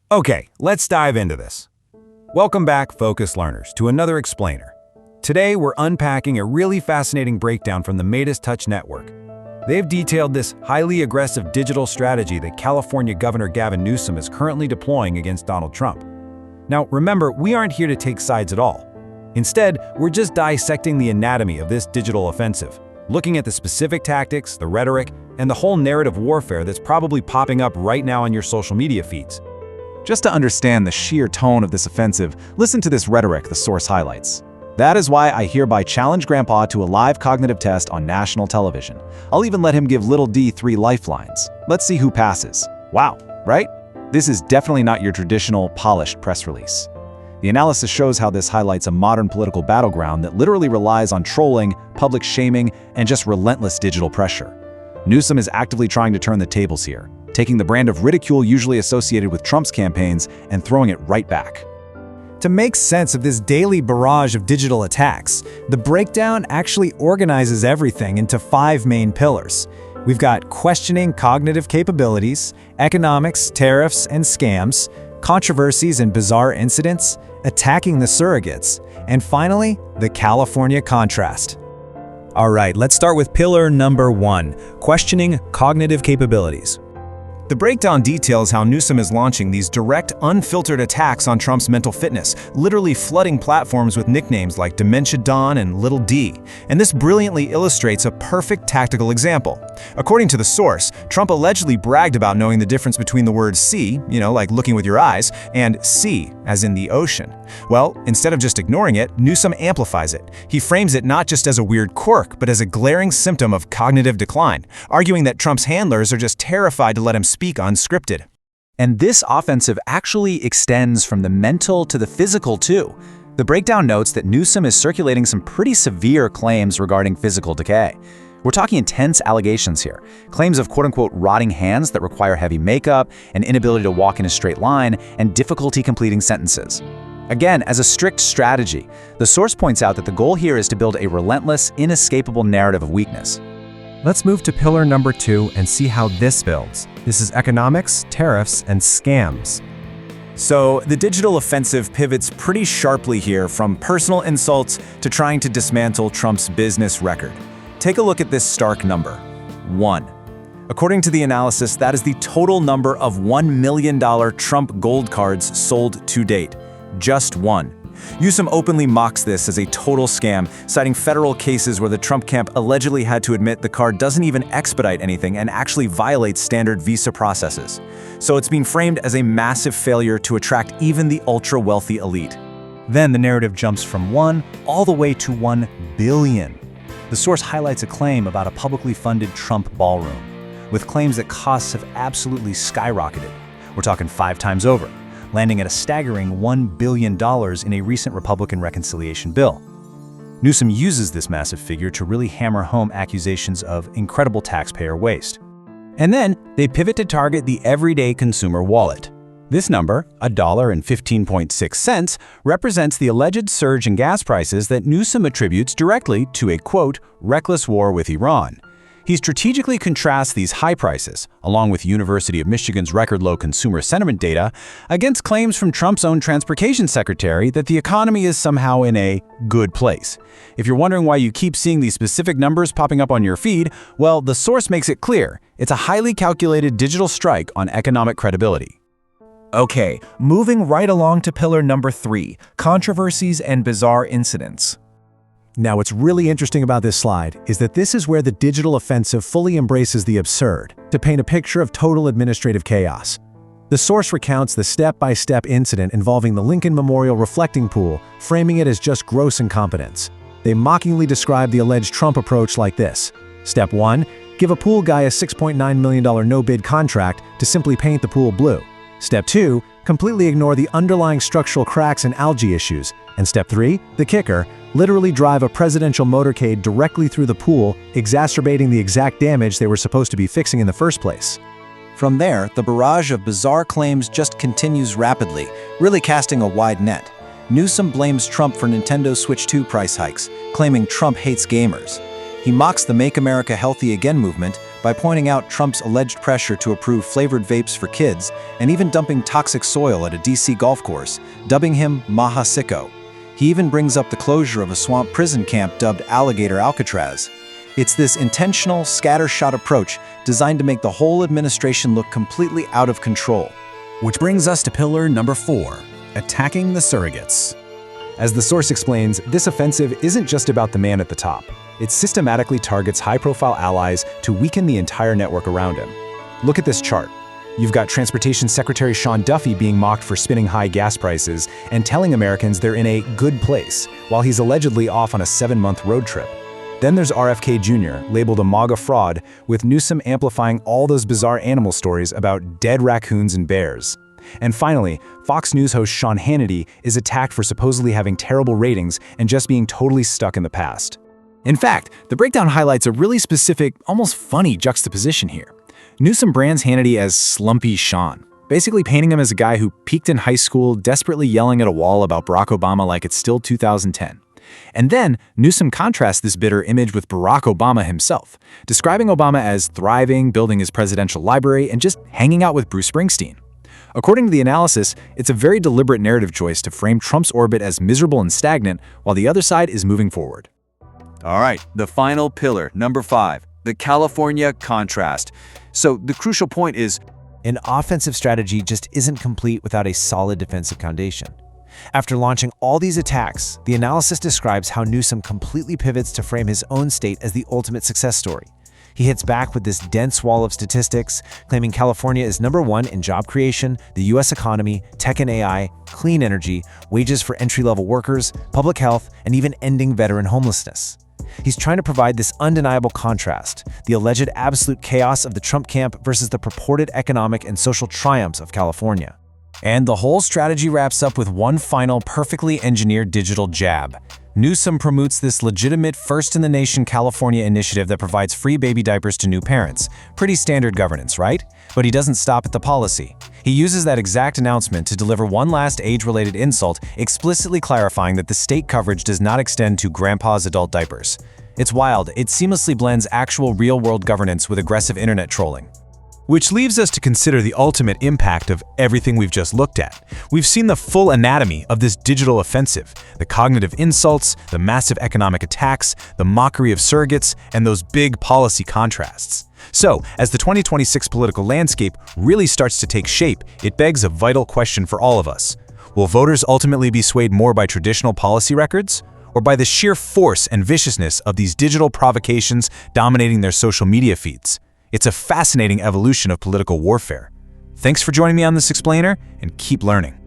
Okay, let's dive into this. Welcome back, focused learners, to another explainer. Today, we're unpacking a really fascinating breakdown from the Midas Touch Network. They've detailed this highly aggressive digital strategy that California Governor Gavin Newsom is currently deploying against Donald Trump. Now, remember, we aren't here to take sides at all. Instead, we're just dissecting the anatomy of this digital offensive, looking at the specific tactics, the rhetoric, and the whole narrative warfare that's probably popping up right now on your social media feeds. Just to understand the sheer tone of this offensive, listen to this rhetoric the source highlights. That is why I hereby challenge Grandpa to a live cognitive test on national television. I'll even let him give little D 3 lifelines. Let's see who passes. Wow, right? This is definitely not your traditional, polished press release. The analysis shows how this highlights a modern political battleground that literally relies on trolling, public shaming, and just relentless digital pressure. Newsom is actively trying to turn the tables here, taking the brand of ridicule usually associated with Trump's campaigns and throwing it right back. To make sense of this daily barrage of digital attacks, the breakdown actually organizes everything into 5 main pillars. We've got questioning cognitive capabilities, economics, tariffs, and scams, controversies and bizarre incidents, attacking the surrogates, and finally, the California contrast. All right, let's start with pillar number 1, questioning cognitive capabilities. The breakdown details how Newsom is launching these direct, unfiltered attacks on Trump's mental fitness, literally flooding platforms with nicknames like Dementia Don and Little D. And this brilliantly illustrates a perfect tactical example. According to the source, Trump allegedly bragged about knowing the difference between the word see, like looking with your eyes, and sea, as in the ocean. Well, instead of just ignoring it, Newsom amplifies it. He frames it not just as a weird quirk, but as a glaring symptom of cognitive decline, arguing that Trump's handlers are just terrified to let him speak unscripted. And this offensive actually extends from the mental to the physical too. The breakdown notes that Newsom is circulating some pretty severe claims regarding physical decay. We're talking intense allegations here. Claims of quote-unquote rotting hands that require heavy makeup, an inability to walk in a straight line, and difficulty completing sentences. Again, as a strict strategy, the source points out that the goal here is to build a relentless, inescapable narrative of weakness. Let's move to pillar number 2 and see how this builds. This is economics, tariffs, and scams. So, the digital offensive pivots pretty sharply here from personal insults to trying to dismantle Trump's business record. Take a look at this stark number, 1. According to the analysis, that is the total number of $1 million Trump gold cards sold to date. Just 1. Newsom openly mocks this as a total scam, citing federal cases where the Trump camp allegedly had to admit the card doesn't even expedite anything and actually violates standard visa processes. So it's being framed as a massive failure to attract even the ultra-wealthy elite. Then the narrative jumps from 1 all the way to 1 billion. The source highlights a claim about a publicly funded Trump ballroom, with claims that costs have absolutely skyrocketed. We're talking 5 times over, landing at a staggering $1 billion in a recent Republican reconciliation bill. Newsom uses this massive figure to really hammer home accusations of incredible taxpayer waste. And then they pivot to target the everyday consumer wallet. This number, $1.15.6, represents the alleged surge in gas prices that Newsom attributes directly to a, quote, reckless war with Iran. He strategically contrasts these high prices, along with University of Michigan's record-low consumer sentiment data, against claims from Trump's own transportation secretary that the economy is somehow in a good place. If you're wondering why you keep seeing these specific numbers popping up on your feed, well, the source makes it clear. It's a highly calculated digital strike on economic credibility. Okay, moving right along to pillar number 3, controversies and bizarre incidents. Now, what's really interesting about this slide is that this is where the digital offensive fully embraces the absurd to paint a picture of total administrative chaos. The source recounts the step-by-step incident involving the Lincoln Memorial reflecting pool, framing it as just gross incompetence. They mockingly describe the alleged Trump approach like this. Step 1, give a pool guy a $6.9 million no-bid contract to simply paint the pool blue. Step 2, completely ignore the underlying structural cracks and algae issues. And step 3, the kicker, literally drive a presidential motorcade directly through the pool, exacerbating the exact damage they were supposed to be fixing in the first place. From there, the barrage of bizarre claims just continues rapidly, really casting a wide net. Newsom blames Trump for Nintendo Switch 2 price hikes, claiming Trump hates gamers. He mocks the Make America Healthy Again movement, by pointing out Trump's alleged pressure to approve flavored vapes for kids and even dumping toxic soil at a DC golf course, dubbing him Maha Sicko. He even brings up the closure of a swamp prison camp dubbed Alligator Alcatraz. It's this intentional, scattershot approach designed to make the whole administration look completely out of control. Which brings us to pillar number 4, attacking the surrogates. As the source explains, this offensive isn't just about the man at the top. It systematically targets high-profile allies to weaken the entire network around him. Look at this chart. You've got Transportation Secretary Sean Duffy being mocked for spinning high gas prices and telling Americans they're in a good place, while he's allegedly off on a 7-month road trip. Then there's RFK Jr., labeled a MAGA fraud, with Newsom amplifying all those bizarre animal stories about dead raccoons and bears. And finally, Fox News host Sean Hannity is attacked for supposedly having terrible ratings and just being totally stuck in the past. In fact, the breakdown highlights a really specific, almost funny juxtaposition here. Newsom brands Hannity as Slumpy Sean, basically painting him as a guy who peaked in high school, desperately yelling at a wall about Barack Obama like it's still 2010. And then, Newsom contrasts this bitter image with Barack Obama himself, describing Obama as thriving, building his presidential library, and just hanging out with Bruce Springsteen. According to the analysis, it's a very deliberate narrative choice to frame Trump's orbit as miserable and stagnant, while the other side is moving forward. All right, the final pillar, number 5, the California contrast. So the crucial point is, An offensive strategy just isn't complete without a solid defensive foundation. After launching all these attacks, the analysis describes how Newsom completely pivots to frame his own state as the ultimate success story. He hits back with this dense wall of statistics, claiming California is number 1 in job creation, the US economy, tech and AI, clean energy, wages for entry-level workers, public health, and even ending veteran homelessness. He's trying to provide this undeniable contrast, the alleged absolute chaos of the Trump camp versus the purported economic and social triumphs of California. And the whole strategy wraps up with one final perfectly engineered digital jab. Newsom promotes this legitimate first-in-the-nation California initiative that provides free baby diapers to new parents. Pretty standard governance, right? But he doesn't stop at the policy. He uses that exact announcement to deliver one last age-related insult, explicitly clarifying that the state coverage does not extend to grandpa's adult diapers. It's wild. It seamlessly blends actual real-world governance with aggressive internet trolling. Which leaves us to consider the ultimate impact of everything we've just looked at. We've seen the full anatomy of this digital offensive, the cognitive insults, the massive economic attacks, the mockery of surrogates, and those big policy contrasts. So, as the 2026 political landscape really starts to take shape, it begs a vital question for all of us. Will voters ultimately be swayed more by traditional policy records, or by the sheer force and viciousness of these digital provocations dominating their social media feeds? It's a fascinating evolution of political warfare. Thanks for joining me on this explainer, and keep learning.